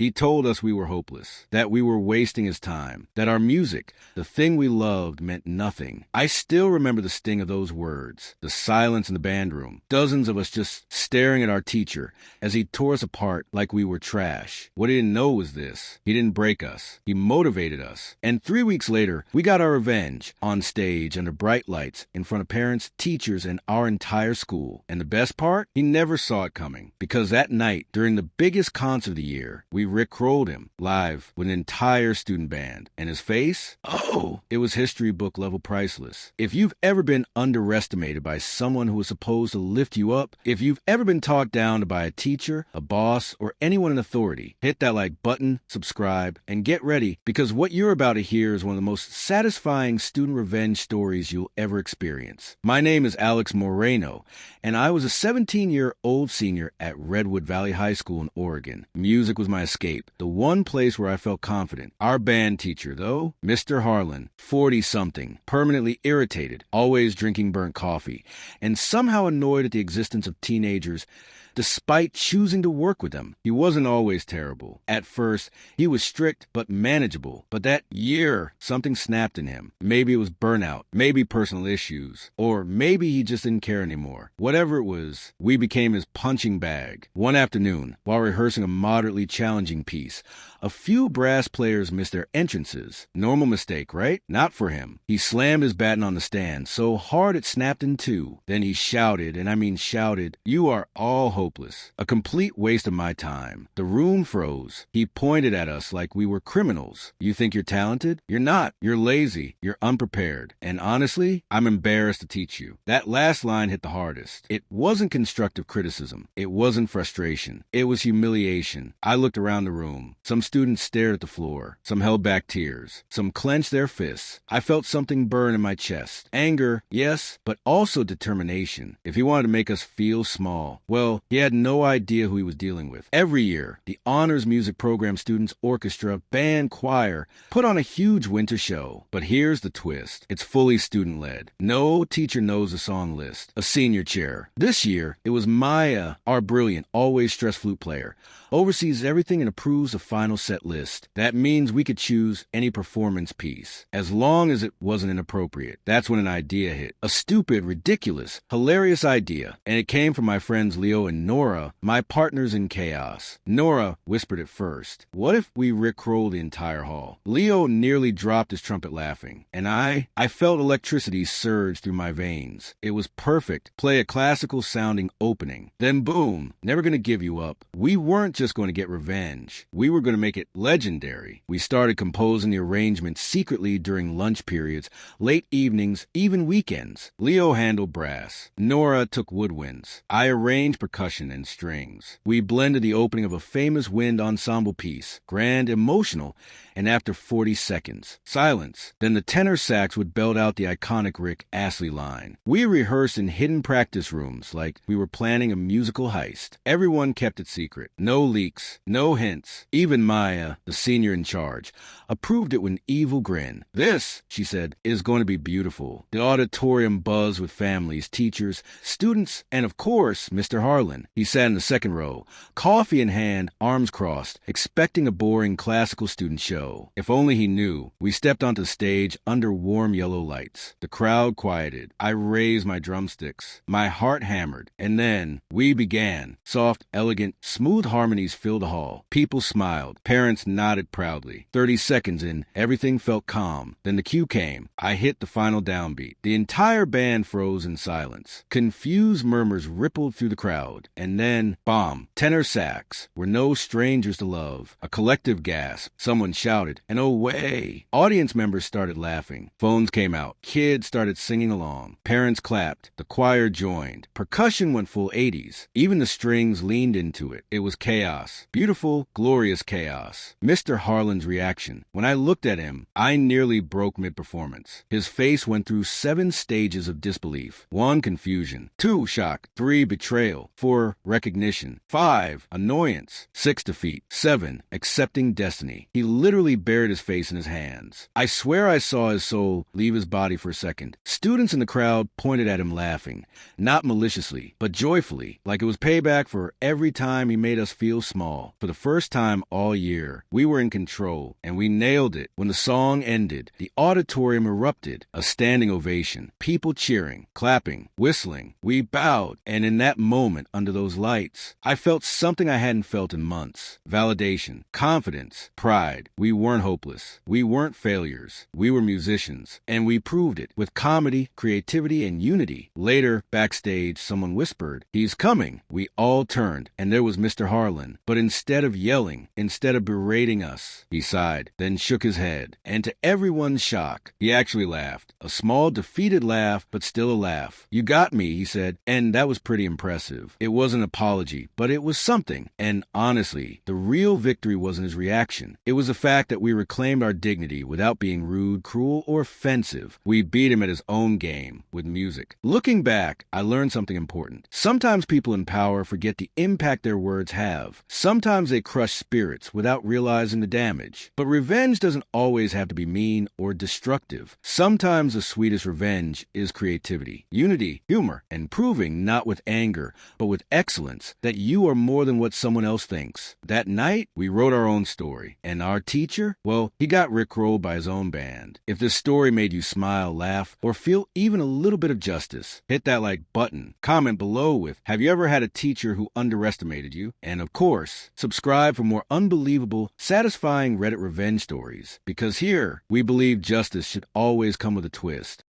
He told us we were hopeless, that we were wasting his time, that our music, the thing we loved, meant nothing. I still remember the sting of those words, the silence in the band room, dozens of us just staring at our teacher as he tore us apart like we were trash. What he didn't know was this: he didn't break us. He motivated us. And 3 weeks later, we got our revenge on stage under bright lights in front of parents, teachers, and our entire school. And the best part? He never saw it coming, because that night, during the biggest concert of the year, we rickrolled him live with an entire student band. And his face? Oh, it was history book level priceless. If you've ever been underestimated by someone who was supposed to lift you up, if you've ever been talked down by a teacher, a boss, or anyone in authority, hit that like button, subscribe, and get ready, because what you're about to hear is one of the most satisfying student revenge stories you'll ever experience. My name is Alex Moreno, and I was a 17-year-old senior at Redwood Valley High School in Oregon. Music was my escape, the one place where I felt confident. Our band teacher, though, Mr. Harlan, 40-something, permanently irritated, always drinking burnt coffee, and somehow annoyed at the existence of teenagers despite choosing to work with them. He wasn't always terrible. At first, he was strict but manageable. But that year, something snapped in him. Maybe it was burnout, maybe personal issues, or maybe he just didn't care anymore. Whatever it was, we became his punching bag. One afternoon, while rehearsing a moderately challenging piece, a few brass players missed their entrances. Normal mistake, right? Not for him. He slammed his baton on the stand so hard it snapped in two. Then he shouted, and I mean shouted, "You are all hopeless." A complete waste of my time. The room froze. He pointed at us like we were criminals. You think you're talented? You're not. You're lazy. You're unprepared. And honestly, I'm embarrassed to teach you. That last line hit the hardest. It wasn't constructive criticism. It wasn't frustration. It was humiliation. I looked around the room. Some students stared at the floor. Some held back tears. Some clenched their fists. I felt something burn in my chest. Anger, yes, but also determination. If he wanted to make us feel small, well, he had no idea who he was dealing with. Every year, the honors music program students, orchestra, band, choir put on a huge winter show. But here's the twist. It's fully student-led. No teacher knows the song list. A senior chair. This year, it was Maya, our brilliant, always stress flute player, oversees everything and approves the final set list. That means we could choose any performance piece, as long as it wasn't inappropriate. That's when an idea hit. A stupid, ridiculous, hilarious idea. And it came from my friends Leo and Nora, my partners in chaos. Nora whispered it first. What if we rickrolled the entire hall? Leo nearly dropped his trumpet laughing. And I felt electricity surge through my veins. It was perfect. Play a classical sounding opening. Then boom, never gonna give you up. We weren't just going to get revenge. We were going to make it legendary. We started composing the arrangement secretly during lunch periods, late evenings, even weekends. Leo handled brass. Nora took woodwinds. I arranged percussion and strings. We blended the opening of a famous wind ensemble piece, grand, emotional, and after 40 seconds, silence. Then the tenor sax would belt out the iconic Rick Astley line. We rehearsed in hidden practice rooms like we were planning a musical heist. Everyone kept it secret. No leaks, no hints. Even Maya, the senior in charge, approved it with an evil grin. "This," she said, "is going to be beautiful." The auditorium buzzed with families, teachers, students, and of course, Mr. Harlan. He sat in the second row, coffee in hand, arms crossed, expecting a boring classical student show. If only he knew. We stepped onto the stage under warm yellow lights. The crowd quieted. I raised my drumsticks. My heart hammered. And then we began. Soft, elegant, smooth harmonies filled the hall. People smiled. Parents nodded proudly. 30 seconds in, everything felt calm. Then the cue came. I hit the final downbeat. The entire band froze in silence. Confused murmurs rippled through the crowd. And then, bomb. Tenor sax. We're no strangers to love. A collective gasp. Someone shouted, and oh way. Audience members started laughing. Phones came out. Kids started singing along. Parents clapped. The choir joined. Percussion went full 80s. Even the strings leaned into it. It was chaos. Beautiful, glorious chaos. Mr. Harlan's reaction. When I looked at him, I nearly broke mid-performance. His face went through 7 stages of disbelief. 1, confusion. 2, shock. 3, betrayal. 4, 4. Recognition. 5. Annoyance. 6. Defeat. 7. Accepting destiny. He literally buried his face in his hands. I swear I saw his soul leave his body for a second. Students in the crowd pointed at him laughing, not maliciously, but joyfully, like it was payback for every time he made us feel small. For the first time all year, we were in control, and we nailed it. When the song ended, the auditorium erupted, a standing ovation, people cheering, clapping, whistling. We bowed, and in that moment, under those lights, I felt something I hadn't felt in months. Validation, confidence, pride. We weren't hopeless. We weren't failures. We were musicians, and we proved it with comedy, creativity, and unity. Later, backstage, someone whispered, "He's coming." We all turned, and there was Mr. Harlan. But instead of yelling, instead of berating us, he sighed, then shook his head. And to everyone's shock, he actually laughed. A small, defeated laugh, but still a laugh. "You got me," he said, and that was pretty impressive. It wasn't an apology, but it was something. And honestly, the real victory wasn't his reaction. It was the fact that we reclaimed our dignity without being rude, cruel, or offensive. We beat him at his own game with music. Looking back, I learned something important. Sometimes people in power forget the impact their words have. Sometimes they crush spirits without realizing the damage. But revenge doesn't always have to be mean or destructive. Sometimes the sweetest revenge is creativity, unity, humor, and proving not with anger, but with excellence that you are more than what someone else thinks. That night, we wrote our own story. And our teacher? Well, he got rickrolled by his own band. If this story made you smile, laugh, or feel even a little bit of justice, hit that like button. Comment below with, have you ever had a teacher who underestimated you? And of course, subscribe for more unbelievable, satisfying Reddit revenge stories. Because here, we believe justice should always come with a twist.